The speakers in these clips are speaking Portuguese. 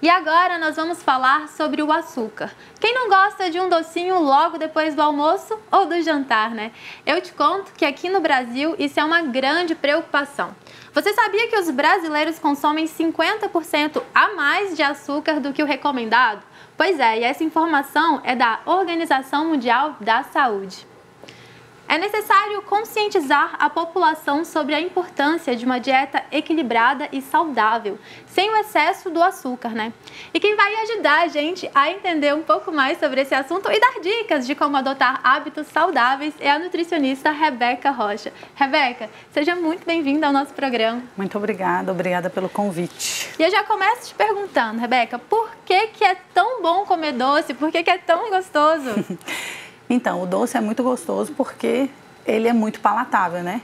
E agora nós vamos falar sobre o açúcar. Quem não gosta de um docinho logo depois do almoço ou do jantar, né? Eu te conto que aqui no Brasil isso é uma grande preocupação. Você sabia que os brasileiros consomem 50% a mais de açúcar do que o recomendado? Pois é, e essa informação é da Organização Mundial da Saúde. É necessário conscientizar a população sobre a importância de uma dieta equilibrada e saudável, sem o excesso do açúcar, né? E quem vai ajudar a gente a entender um pouco mais sobre esse assunto e dar dicas de como adotar hábitos saudáveis é a nutricionista Rebeca Rocha. Rebeca, seja muito bem-vinda ao nosso programa. Muito obrigada pelo convite. E eu já começo te perguntando, Rebeca, por que é tão bom comer doce? Por que é tão gostoso? Então, o doce é muito gostoso porque ele é muito palatável, né?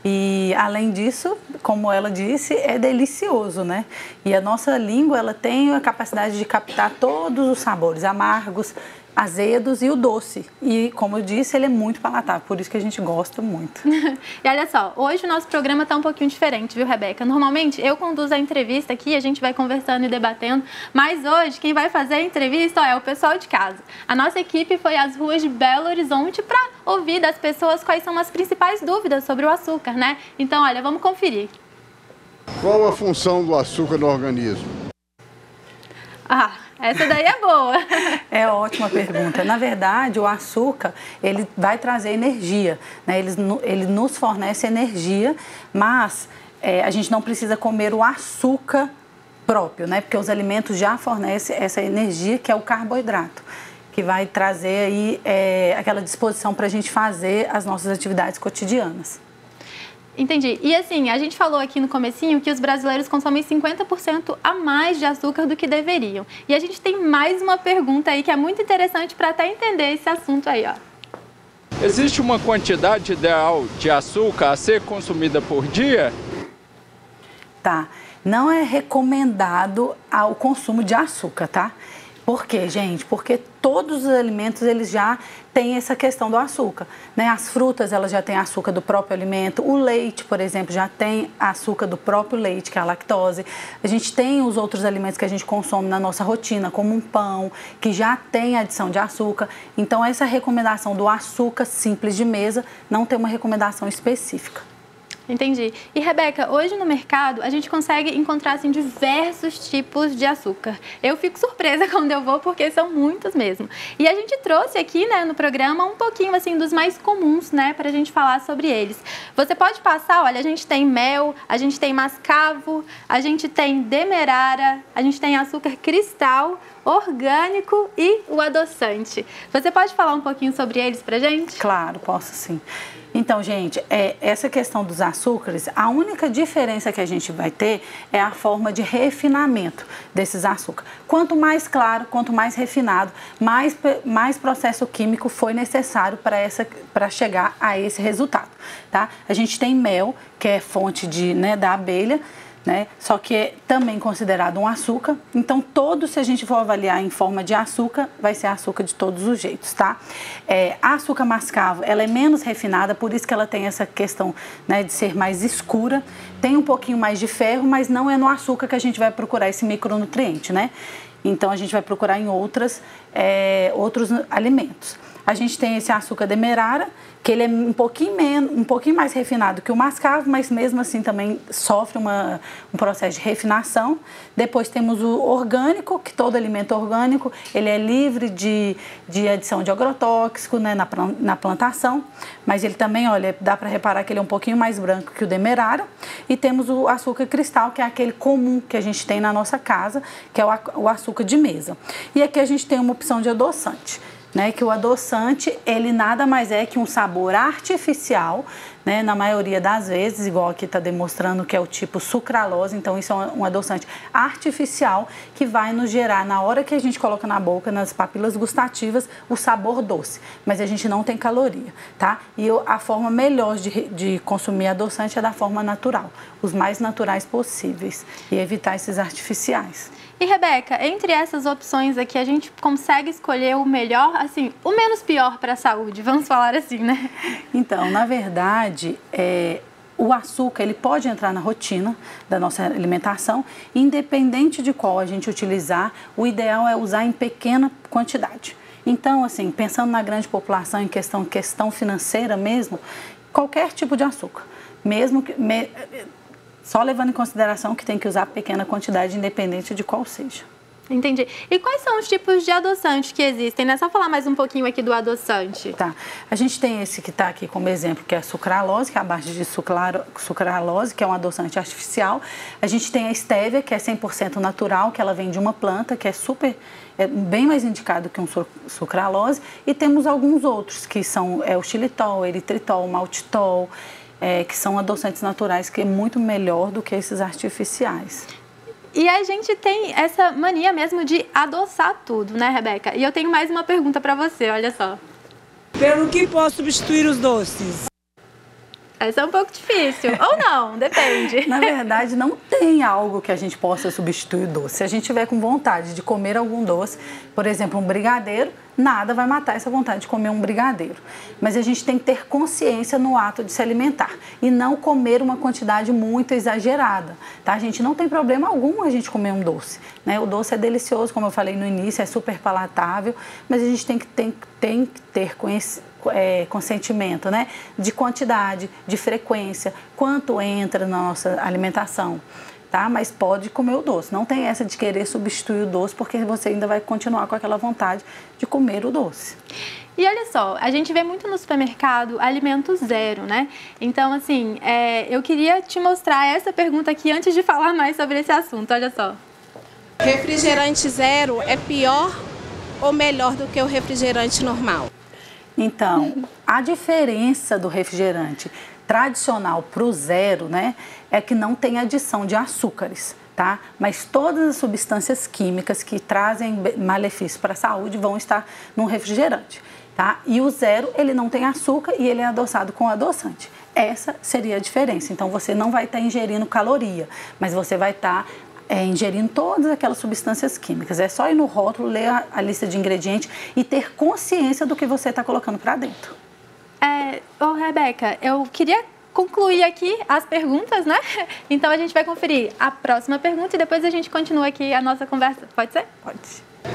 E, além disso, como ela disse, é delicioso, né? E a nossa língua, ela tem a capacidade de captar todos os sabores amargos, azedos e o doce. E, como eu disse, ele é muito palatável, por isso que a gente gosta muito. E olha só, hoje o nosso programa está um pouquinho diferente, viu, Rebeca? Normalmente eu conduzo a entrevista aqui, a gente vai conversando e debatendo, mas hoje quem vai fazer a entrevista é o pessoal de casa. A nossa equipe foi às ruas de Belo Horizonte para ouvir das pessoas quais são as principais dúvidas sobre o açúcar, né? Então, olha, vamos conferir. Qual a função do açúcar no organismo? Essa daí é boa. É ótima pergunta. Na verdade, o açúcar, ele vai trazer energia, né? Ele nos fornece energia, mas a gente não precisa comer o açúcar próprio, né? Porque os alimentos já fornecem essa energia, que é o carboidrato, que vai trazer aí aquela disposição para a gente fazer as nossas atividades cotidianas. Entendi. E assim, a gente falou aqui no comecinho que os brasileiros consomem 50% a mais de açúcar do que deveriam. E a gente tem mais uma pergunta aí que é muito interessante para até entender esse assunto aí, ó. Existe uma quantidade ideal de açúcar a ser consumida por dia? Tá. Não é recomendado o consumo de açúcar, tá? Por quê, gente? Porque todos os alimentos, eles já têm essa questão do açúcar, né? As frutas, elas já têm açúcar do próprio alimento. O leite, por exemplo, já tem açúcar do próprio leite, que é a lactose. A gente tem os outros alimentos que a gente consome na nossa rotina, como um pão, que já tem adição de açúcar. Então, essa recomendação do açúcar simples de mesa não tem uma recomendação específica. Entendi. E, Rebeca, hoje no mercado a gente consegue encontrar assim, diversos tipos de açúcar. Eu fico surpresa quando eu vou porque são muitos mesmo. E a gente trouxe aqui, né, no programa um pouquinho assim dos mais comuns, né, pra gente falar sobre eles. Você pode passar, olha, a gente tem mel, a gente tem mascavo, a gente tem demerara, a gente tem açúcar cristal, orgânico e o adoçante. Você pode falar um pouquinho sobre eles pra gente? Claro, posso sim. Então, gente, essa questão dos açúcares, a única diferença que a gente vai ter é a forma de refinamento desses açúcares. Quanto mais claro, quanto mais refinado, mais processo químico foi necessário para chegar a esse resultado, tá? A gente tem mel, que é fonte da abelha, né? Só que é também considerado um açúcar. Então, se a gente for avaliar em forma de açúcar, vai ser açúcar de todos os jeitos, tá? A açúcar mascavo, ela é menos refinada, por isso que ela tem essa questão, né, de ser mais escura. Tem um pouquinho mais de ferro, mas não é no açúcar que a gente vai procurar esse micronutriente, né? Então, a gente vai procurar em outros alimentos. A gente tem esse açúcar demerara, que ele é um pouquinho mais refinado que o mascavo, mas mesmo assim também sofre um processo de refinação. Depois temos o orgânico, que todo alimento orgânico, ele é livre de adição de agrotóxico, né, na plantação, mas ele também, olha, dá para reparar que ele é um pouquinho mais branco que o demerara. E temos o açúcar cristal, que é aquele comum que a gente tem na nossa casa, que é o açúcar de mesa. E aqui a gente tem uma opção de adoçante, né, que o adoçante, ele nada mais é que um sabor artificial, né, na maioria das vezes, igual aqui está demonstrando que é o tipo sucralose, então isso é um adoçante artificial que vai nos gerar, na hora que a gente coloca na boca, nas papilas gustativas, o sabor doce, mas a gente não tem caloria, tá? E a forma melhor de consumir adoçante é da forma natural, os mais naturais possíveis, e evitar esses artificiais. E, Rebeca, entre essas opções aqui, a gente consegue escolher o melhor, assim, o menos pior para a saúde, vamos falar assim, né? Então, na verdade, o açúcar, ele pode entrar na rotina da nossa alimentação, independente de qual a gente utilizar, o ideal é usar em pequena quantidade. Então, assim, pensando na grande população, em questão financeira mesmo, qualquer tipo de açúcar, mesmo que, só levando em consideração que tem que usar pequena quantidade, independente de qual seja. Entendi. E quais são os tipos de adoçante que existem, né? Só falar mais um pouquinho aqui do adoçante. Tá. A gente tem esse que está aqui como exemplo, que é a sucralose, que é a base de sucralose, que é um adoçante artificial. A gente tem a estévia, que é 100% natural, que ela vem de uma planta, que é bem mais indicado que um sucralose. E temos alguns outros, que são o xilitol, eritritol, maltitol, que são adoçantes naturais, que é muito melhor do que esses artificiais. E a gente tem essa mania mesmo de adoçar tudo, né, Rebeca? E eu tenho mais uma pergunta para você, olha só. Pelo que posso substituir os doces? Essa é um pouco difícil. Ou não, depende. Na verdade, não tem algo que a gente possa substituir o doce. Se a gente tiver com vontade de comer algum doce, por exemplo, um brigadeiro, nada vai matar essa vontade de comer um brigadeiro. Mas a gente tem que ter consciência no ato de se alimentar e não comer uma quantidade muito exagerada, tá? A gente não tem problema algum a gente comer um doce, né? O doce é delicioso, como eu falei no início, é super palatável, mas a gente tem que ter consentimento, né? De quantidade, de frequência, quanto entra na nossa alimentação. Tá? Mas pode comer o doce. Não tem essa de querer substituir o doce, porque você ainda vai continuar com aquela vontade de comer o doce. E olha só, a gente vê muito no supermercado alimento zero, né? Então, assim, eu queria te mostrar essa pergunta aqui antes de falar mais sobre esse assunto. Olha só. Refrigerante zero é pior ou melhor do que o refrigerante normal? Então, a diferença do refrigerante tradicional para o zero, né, é que não tem adição de açúcares, tá? Mas todas as substâncias químicas que trazem malefícios para a saúde vão estar no refrigerante, tá? E o zero, ele não tem açúcar e ele é adoçado com adoçante. Essa seria a diferença. Então, você não vai estar ingerindo caloria, mas você vai estar ingerindo todas aquelas substâncias químicas. É só ir no rótulo, ler a lista de ingredientes e ter consciência do que você está colocando para dentro. Rebeca, eu queria concluir aqui as perguntas, né? Então a gente vai conferir a próxima pergunta e depois a gente continua aqui a nossa conversa. Pode ser? Pode.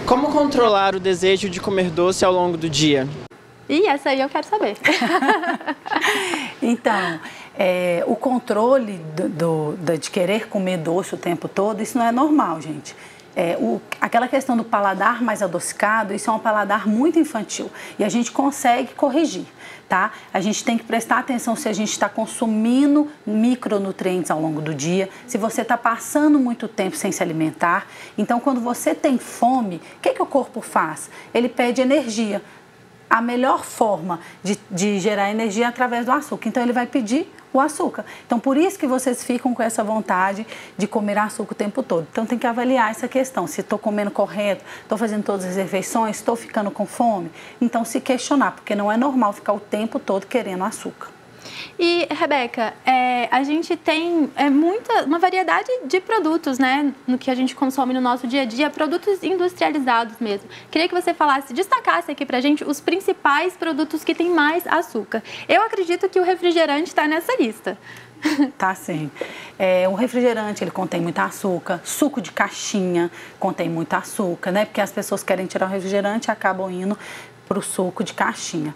Como controlar o desejo de comer doce ao longo do dia? E essa aí eu quero saber. Então, o controle de querer comer doce o tempo todo, isso não é normal, gente. Aquela questão do paladar mais adocicado, isso é um paladar muito infantil e a gente consegue corrigir, tá? A gente tem que prestar atenção se a gente está consumindo micronutrientes ao longo do dia, se você está passando muito tempo sem se alimentar. Então, quando você tem fome, o que o corpo faz? Ele pede energia. A melhor forma de gerar energia é através do açúcar. Então, ele vai pedir o açúcar. Então, por isso que vocês ficam com essa vontade de comer açúcar o tempo todo. Então, tem que avaliar essa questão. Se estou comendo correto, estou fazendo todas as refeições, estou ficando com fome. Então, se questionar, porque não é normal ficar o tempo todo querendo açúcar. E, Rebeca, a gente tem uma variedade de produtos, né, no que a gente consome no nosso dia a dia, produtos industrializados mesmo. Queria que você destacasse aqui pra gente os principais produtos que têm mais açúcar. Eu acredito que o refrigerante está nessa lista. Tá, sim. O refrigerante, ele contém muito açúcar. Suco de caixinha contém muito açúcar, né? Porque as pessoas querem tirar o refrigerante e acabam indo para o suco de caixinha.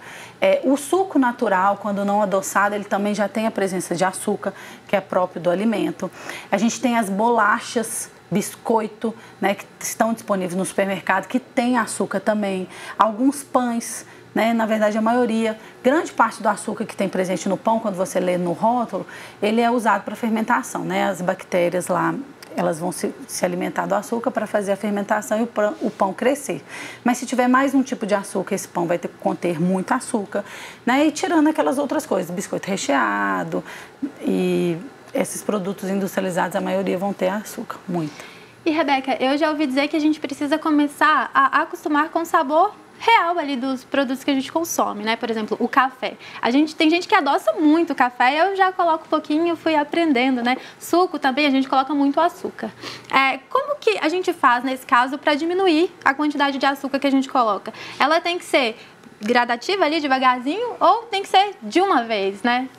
O suco natural, quando não adoçado, ele também já tem a presença de açúcar, que é próprio do alimento. A gente tem as bolachas, biscoito, né, que estão disponíveis no supermercado, que tem açúcar também. Alguns pães, né, na verdade a maioria, grande parte do açúcar que tem presente no pão, quando você lê no rótulo, ele é usado para fermentação, né? As bactérias lá, elas vão se alimentar do açúcar para fazer a fermentação e o pão crescer. Mas se tiver mais um tipo de açúcar, esse pão vai conter muito açúcar, né? E tirando aquelas outras coisas, biscoito recheado e esses produtos industrializados, a maioria vão ter açúcar, muito. E, Rebeca, eu já ouvi dizer que a gente precisa começar a acostumar com o sabor real ali dos produtos que a gente consome, né? Por exemplo, o café. Tem gente que adoça muito o café, eu já coloco um pouquinho, fui aprendendo, né? Suco também, a gente coloca muito açúcar. Como que a gente faz, nesse caso, para diminuir a quantidade de açúcar que a gente coloca? Ela tem que ser gradativa ali, devagarzinho, ou tem que ser de uma vez, né?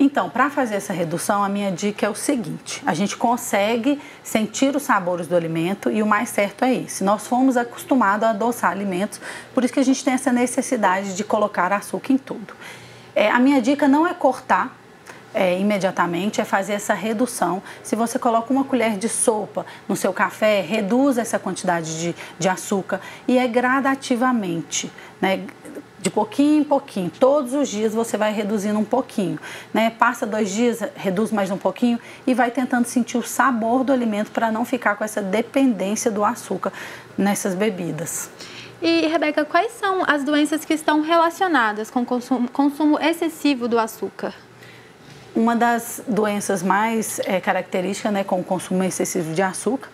Então, para fazer essa redução, a minha dica é o seguinte: a gente consegue sentir os sabores do alimento e o mais certo é esse. Nós fomos acostumados a adoçar alimentos, por isso que a gente tem essa necessidade de colocar açúcar em tudo. A minha dica não é cortar imediatamente, é fazer essa redução. Se você coloca uma colher de sopa no seu café, reduz essa quantidade de açúcar e é gradativamente, né? De pouquinho em pouquinho, todos os dias você vai reduzindo um pouquinho, né? Passa 2 dias, reduz mais um pouquinho e vai tentando sentir o sabor do alimento para não ficar com essa dependência do açúcar nessas bebidas. E, Rebeca, quais são as doenças que estão relacionadas com o consumo excessivo do açúcar? Uma das doenças mais características, né, com o consumo excessivo de açúcar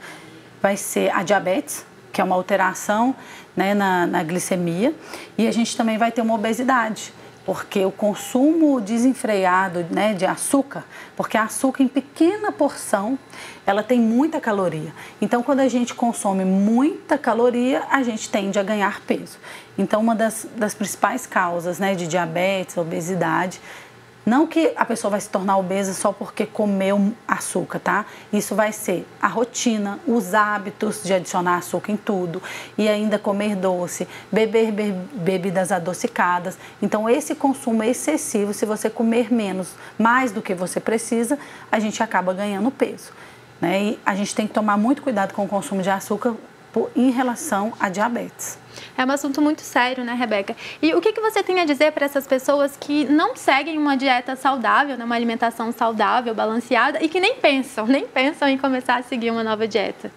vai ser a diabetes, que é uma alteração, né, na glicemia, e a gente também vai ter uma obesidade, porque o consumo desenfreado, né, de açúcar, porque a açúcar em pequena porção, ela tem muita caloria. Então, quando a gente consome muita caloria, a gente tende a ganhar peso. Então, uma das principais causas, né, de diabetes, obesidade, não que a pessoa vai se tornar obesa só porque comeu açúcar, tá? Isso vai ser a rotina, os hábitos de adicionar açúcar em tudo e ainda comer doce, beber bebidas adocicadas. Então, esse consumo excessivo, se você comer mais do que você precisa, a gente acaba ganhando peso, né? E a gente tem que tomar muito cuidado com o consumo de açúcar em relação à diabetes. É um assunto muito sério, né, Rebeca? E o que você tem a dizer para essas pessoas que não seguem uma dieta saudável, né, uma alimentação saudável, balanceada, e que nem pensam em começar a seguir uma nova dieta?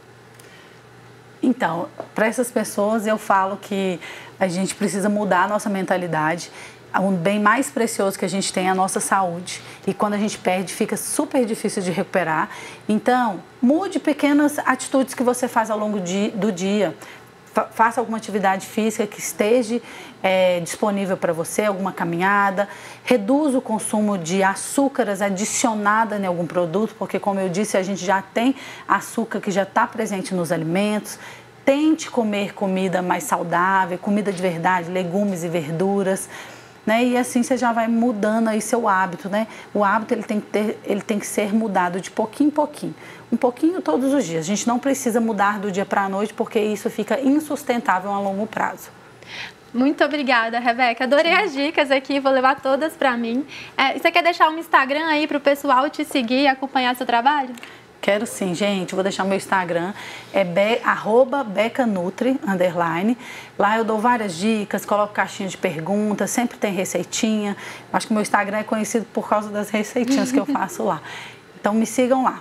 Então, para essas pessoas eu falo que a gente precisa mudar a nossa mentalidade. O bem mais precioso que a gente tem é a nossa saúde. E quando a gente perde, fica super difícil de recuperar. Então, mude pequenas atitudes que você faz ao longo do dia. Faça alguma atividade física que esteja disponível para você, alguma caminhada. Reduza o consumo de açúcares adicionadas em algum produto, porque, como eu disse, a gente já tem açúcar que já está presente nos alimentos. Tente comer comida mais saudável, comida de verdade, legumes e verduras, né? E assim você já vai mudando aí seu hábito, né? O hábito ele tem que ser mudado de pouquinho em pouquinho. Um pouquinho todos os dias. A gente não precisa mudar do dia para a noite, porque isso fica insustentável a longo prazo. Muito obrigada, Rebeca. Adorei as dicas aqui, vou levar todas para mim. Você quer deixar um Instagram aí para o pessoal te seguir e acompanhar seu trabalho? Quero sim, gente. Vou deixar meu Instagram, @becanutri_. Lá eu dou várias dicas, coloco caixinha de perguntas, sempre tem receitinha. Acho que meu Instagram é conhecido por causa das receitinhas que eu faço lá. Então me sigam lá.